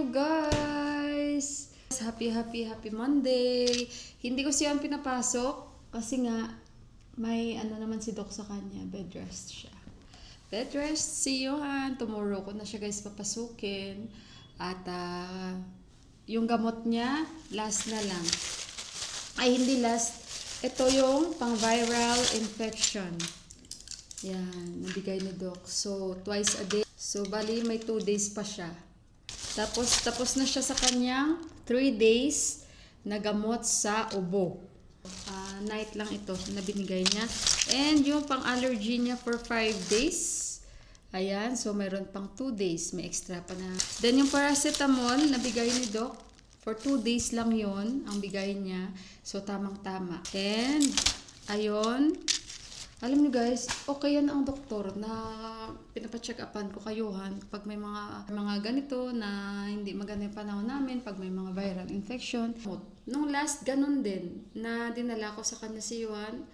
you guys? Happy Monday. Hindi ko siya pinapasok kasi nga may ano naman si Doc sa kanya, bed rest siya. Bed rest si Johan. Tomorrow ko na siya guys papasukin. At yung gamot niya, last na lang. Ay, hindi last. Ito yung pang viral infection. Yan, nabigay ni Doc. So, twice a day. So, bali may 2 days pa siya. Tapos na siya sa kanyang 3 days na gamot sa ubo. Night lang ito na binigay niya. And yung pang-allergy niya for 5 days. Ayan, so mayroon pang 2 days. May extra pa na. Then yung paracetamol na bigay ni Doc, for 2 days lang yon ang bigay niya. So tamang-tama. And, ayun. Alam niyo guys, okay yan ang doktor na pinapacheck upan ko kayuhan pag may mga ganito na hindi maganda yung panahon namin, pag may mga viral infection. Nung last, ganun din, na dinala ko sa kanya si Johan,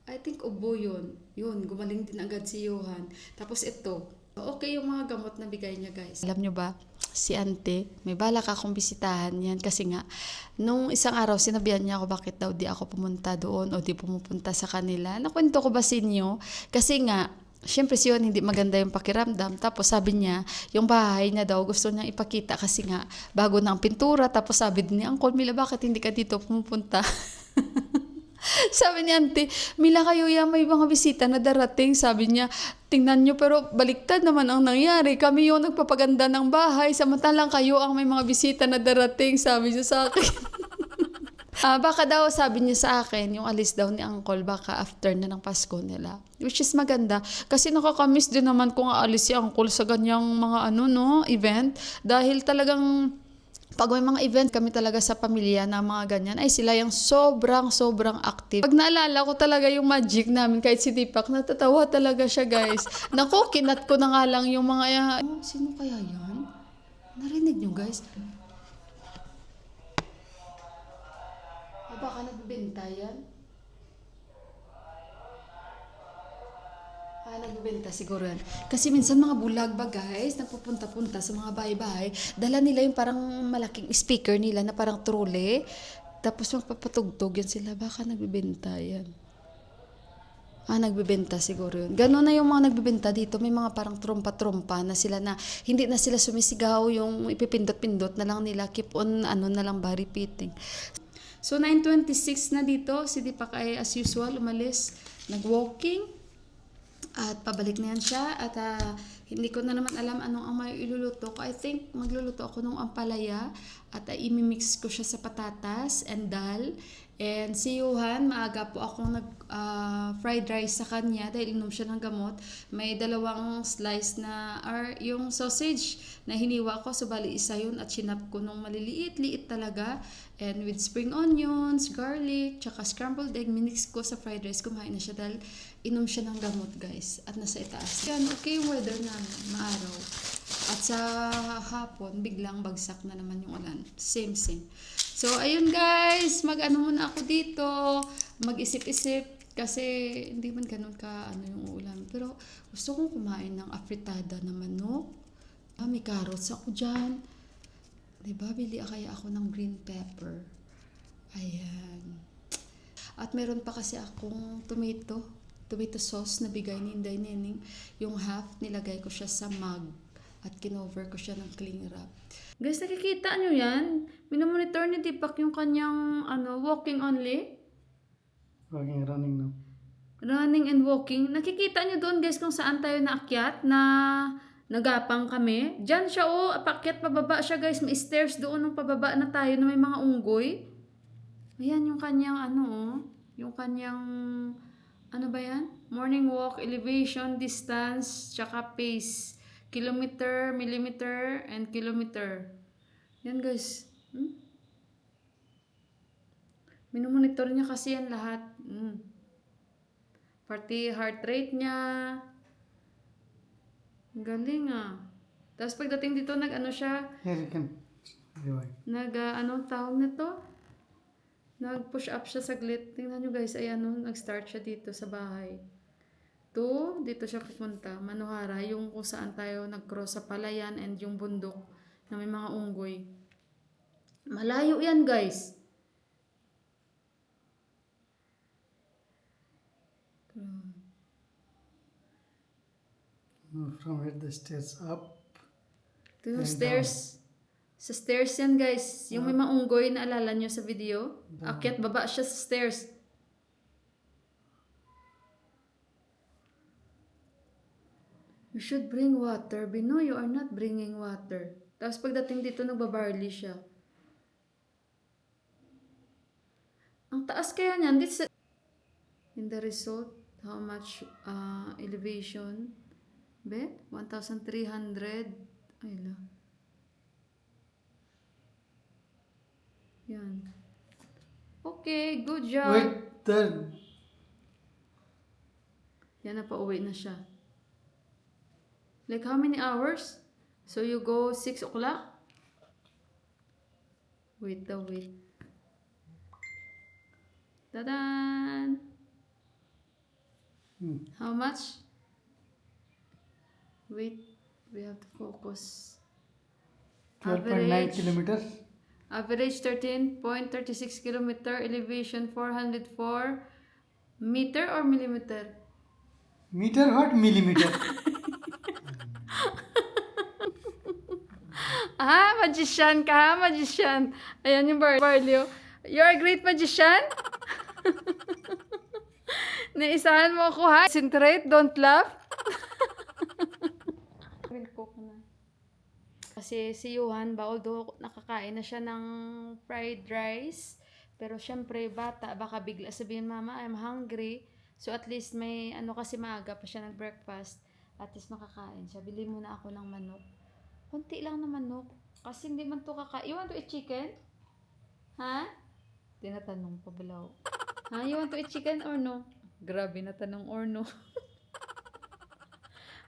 I think ubo yun. Yun, gumaling din agad si Johan. Tapos ito, okay yung mga gamot na bigay niya guys. Alam niyo ba, si Ante, may balak akong bisitahan yan kasi nga, nung isang araw sinabihan niya ako bakit daw di ako pumunta doon o di pumupunta sa kanila. Nakwento ko ba sa inyo? Kasi nga, syempre siya hindi maganda yung pakiramdam. Tapos sabi niya, yung bahay niya daw gusto niyang ipakita kasi nga bago na ang pintura. Tapos sabi din ni Uncle Mila, bakit hindi ka dito pumupunta? Sabi ni Auntie, Mila kayo ya may mga bisita na darating. Sabi niya, tingnan nyo pero baliktad naman ang nangyari. Kami yung nagpapaganda ng bahay. Samantalang kayo ang may mga bisita na darating. Sabi niya sa akin. Baka daw sabi niya sa akin, yung alis daw ni Uncle, baka after na ng Pasko nila. Which is maganda. Kasi nakakamiss din naman kung aalis si Uncle sa ganyang mga event. Dahil talagang pag may mga event kami talaga sa pamilya na mga ganyan, ay sila yung sobrang active. Pag naalala ko talaga yung magic namin, kahit si Deepak, natatawa talaga siya guys. Naku, kinat ko na nga lang yung mga sino kaya yan? Narinig nyo guys? Baka nagbibenta yan? Nagbibenta siguro yan. Kasi minsan mga bulag ba guys, nagpupunta-punta sa mga bahay-bahay, dala nila yung parang malaking speaker nila na parang trole, tapos magpapatugtog yan sila, baka nagbibenta yan. Nagbibenta siguro yun. Ganun na yung mga nagbibenta dito, may mga parang trompa-trompa na sila na, hindi na sila sumisigaw, yung ipipindot-pindot na lang nila, keep on, na lang ba, repeating. So 9:26 na dito, si Deepak ay as usual, umalis, nag-walking, at pabalik na yan siya at hindi ko na naman alam anong ang may iluluto ko. I think magluluto ako ng ampalaya at imimix ko siya sa patatas and dal. And si Johan, maaga po akong fried rice sa kanya dahil inom siya ng gamot. May 2 slice na yung sausage na hiniwa ko. So bali isa yun at sinap ko nung maliliit-liit talaga. And with spring onions, garlic, tsaka scrambled egg, minix ko sa fried rice. Kumain na siya dahil inom siya ng gamot guys. At nasa itaas. Yan, okay yung weather namin, maaraw. At sa hapon, biglang bagsak na naman yung ulan. Same. So, ayun guys, muna ako dito. Mag-isip-isip. Kasi hindi man ganun yung ulam. Pero gusto kong kumain ng afritada na manok. May carrots ako dyan. Diba, bili kaya ako ng green pepper. Ayan. At meron pa kasi akong tomato sauce na bigay ni Inday Nening. Yung half, nilagay ko siya sa mug. At kinover ko siya ng cling wrap. Guys, nakikita nyo yan? Minomonitor ni Deepak yung kanyang walking only. Running no. Running and walking. Nakikita nyo doon guys kung saan tayo naakyat na nagapang kami. Diyan siya paakyat pababa siya guys. May stairs doon nung pababa na tayo na may mga unggoy. Ayan yung kanyang yung kanyang ba yan? Morning walk, elevation, distance, tsaka pace. Kilometer, millimeter, and kilometer. Yan guys. Minomonitor niya kasi yan lahat. Pati heart rate niya. Galing Tapos pagdating dito, siya. Yes, you can. Tawag nito? Nag-push up siya saglit. Tingnan nyo guys, nag-start siya dito sa bahay. Dito siya pupunta. Manuhara, yung kung saan tayo nag-cross sa Palayan and yung bundok. na may mga unggoy. Malayo yan, guys. From where the stairs up. Ito yung And stairs. Sa stairs yan, guys. Yung may mga unggoy na alala nyo sa video. Akyat baba siya sa stairs. You should bring water. Bino, you are not bringing water. Tapos pagdating dito, nagbabarley siya. Ang taas kaya niyan. In the result, how much elevation? Be? 1,300. Ay la. Yan. Okay, good job. Wait, there. Yan na, pauwi na siya. Like how many hours? So you go 6 o'clock? Wait. Ta-dan! How much? Wait, we have to focus. 12.9 kilometers. Average 13.36 kilometer, elevation 404 meter or millimeter? Meter what? Millimeter. Magician ka, magician. Ayan yung Barley. You're a great magician. Naisahan mo ako, ha? Concentrate, don't laugh. Kasi si Johan ba, although nakakain na siya ng fried rice, pero syempre bata, baka bigla sabihin, Mama, I'm hungry. So at least may kasi maaga pa siya nag-breakfast. At least makakain siya. Bili muna ako ng manok. Kunti lang na manok. Kasi hindi man to kakain. You want to eat chicken? Ha? Tinatanong pa balaw. Ha? You want to eat chicken or no? Grabe na tanong or no.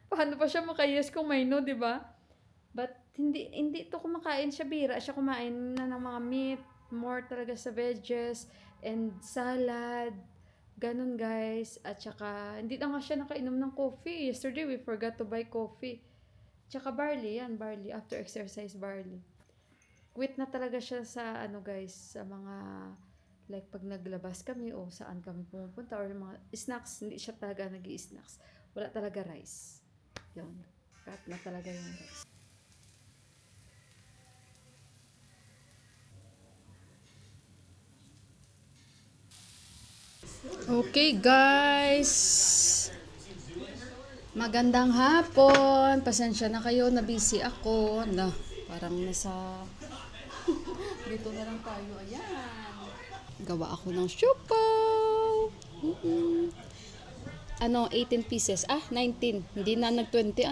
Paano pa siya makayes kung may no, di ba? But hindi to kumakain siya, bira siya kumain na ng mga meat, more talaga sa veggies and salad. Ganun, guys. At saka hindi na nga siya nakainom ng coffee. Yesterday we forgot to buy coffee. Tsaka barley, yan, barley. After exercise, barley. Quit na talaga siya sa guys, sa mga like pag naglabas kami o saan kami pumupunta or mga snacks, hindi siya talaga nag-i-snacks. Wala talaga rice. Yun. Cut na talaga yung rice. Okay, guys. Magandang hapon. Pasensya na kayo na busy ako. Parang nasa dito na lang tayo. Ayan. Gawa ako ng siopaw. 18 pieces. 19. Hindi na nag-20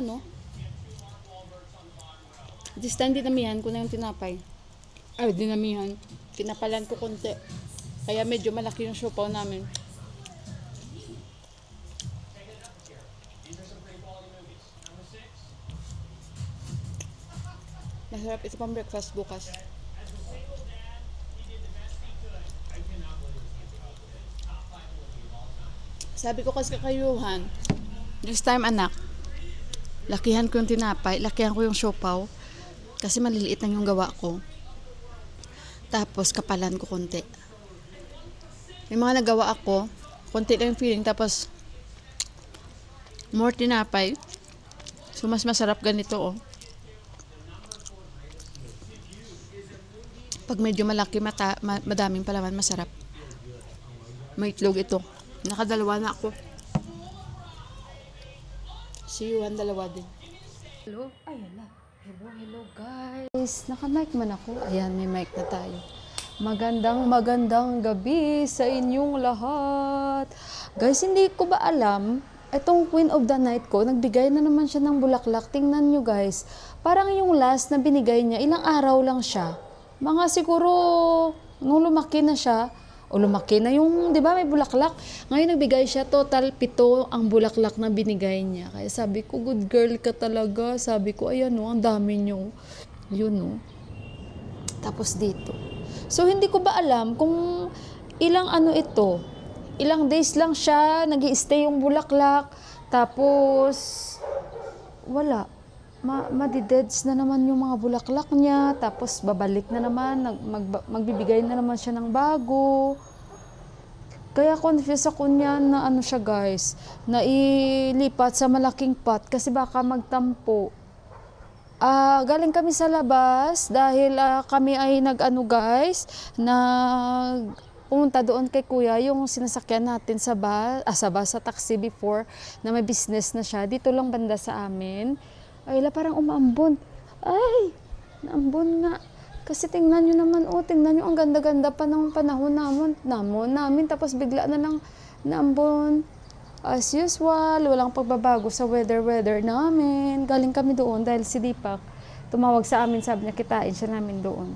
This time dinamihan ko na yung tinapay. Dinamihan. Pinapalan ko konti. Kaya medyo malaki yung siopaw namin. Masarap ito pang breakfast bukas. Sabi ko kasi kay Johan, this time anak, lakihan ko yung tinapay, lakihan ko yung siopaw. Kasi maliliit lang yung gawa ko. Tapos kapalan ko konti. May mga nagawa ako, konti lang yung feeling, tapos more tinapay. So mas masarap ganito Pag medyo malaki, madaming palaman, masarap. May itlog ito. Nakadalawa na ako. Si Juan, dalawa din. Hello? Hello guys. Naka-mic man ako. Ayan, may mic na tayo. Magandang gabi sa inyong lahat. Guys, hindi ko ba alam, itong Queen of the Night ko, nagbigay na naman siya ng bulaklak. Tingnan nyo guys. Parang yung last na binigay niya, ilang araw lang siya. Mga siguro, nung lumaki na siya, o lumaki na yung, di ba, may bulaklak. Ngayon nagbigay siya, total 7 ang bulaklak na binigay niya. Kaya sabi ko, good girl ka talaga. Sabi ko, ayan ang dami niyo. Yun Tapos dito. So, hindi ko ba alam kung ilang ito. Ilang days lang siya, nag-i-stay yung bulaklak. Tapos, wala. madideds na naman yung mga bulaklak niya, tapos babalik na naman, magbibigay na naman siya ng bago. Kaya confused ako niyan na ano siya guys, na ilipat sa malaking pot kasi baka magtampo. Galing kami sa labas dahil kami ay pumunta doon kay kuya, yung sinasakyan natin sa sa taxi before na may business na siya. Dito lang banda sa amin. Ay, parang umaambon. Ay, naambon nga. Kasi tingnan nyo naman, tingnan nyo, ang ganda-ganda pa ng panahon namin. Tapos bigla na lang naambon. As usual, walang pagbabago sa weather namin. Galing kami doon dahil si Deepak tumawag sa amin, sabi niya kitain siya namin doon.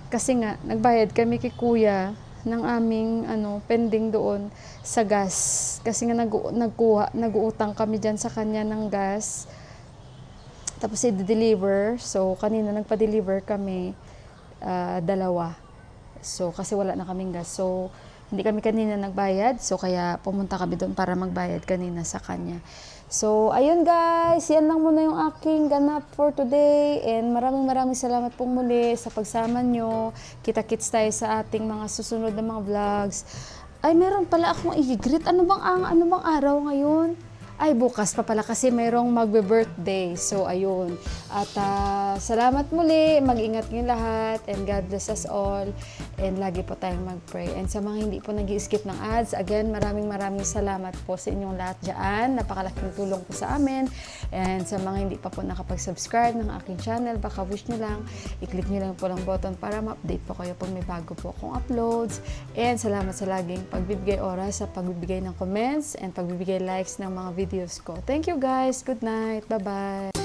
Kasi nga, nagbayad kami kay kuya ng aming pending doon sa gas. Kasi nga nag-uutang kami dyan sa kanya ng gas. Tapos i-deliver. So, kanina nagpa-deliver kami 2. So, kasi wala na kaming gas. So, hindi kami kanina nagbayad. So, kaya pumunta kami doon para magbayad kanina sa kanya. So, ayun guys. Yan lang muna yung aking ganap for today. And maraming salamat pong muli sa pagsama nyo. Kita-kits tayo sa ating mga susunod na mga vlogs. Ay, meron pala akong i-greet. Ano bang araw ngayon? Ay, bukas pa pala kasi mayroong magbe-birthday. So, ayun. At salamat muli. Mag-ingat niyo lahat. And God bless us all. And lagi po tayong mag-pray. And sa mga hindi po nag-skip ng ads, again, maraming salamat po sa inyong lahat dyan. Napakalaking tulong po sa amin. And sa mga hindi pa po nakapag-subscribe ng aking channel, baka wish nyo lang, i-click nyo lang po lang button para ma-update po kayo pag may bago po akong uploads. And salamat sa laging pagbibigay oras, sa pagbibigay ng comments, and pagbibigay likes ng mga videos ko. Thank you guys. Good night. Bye-bye.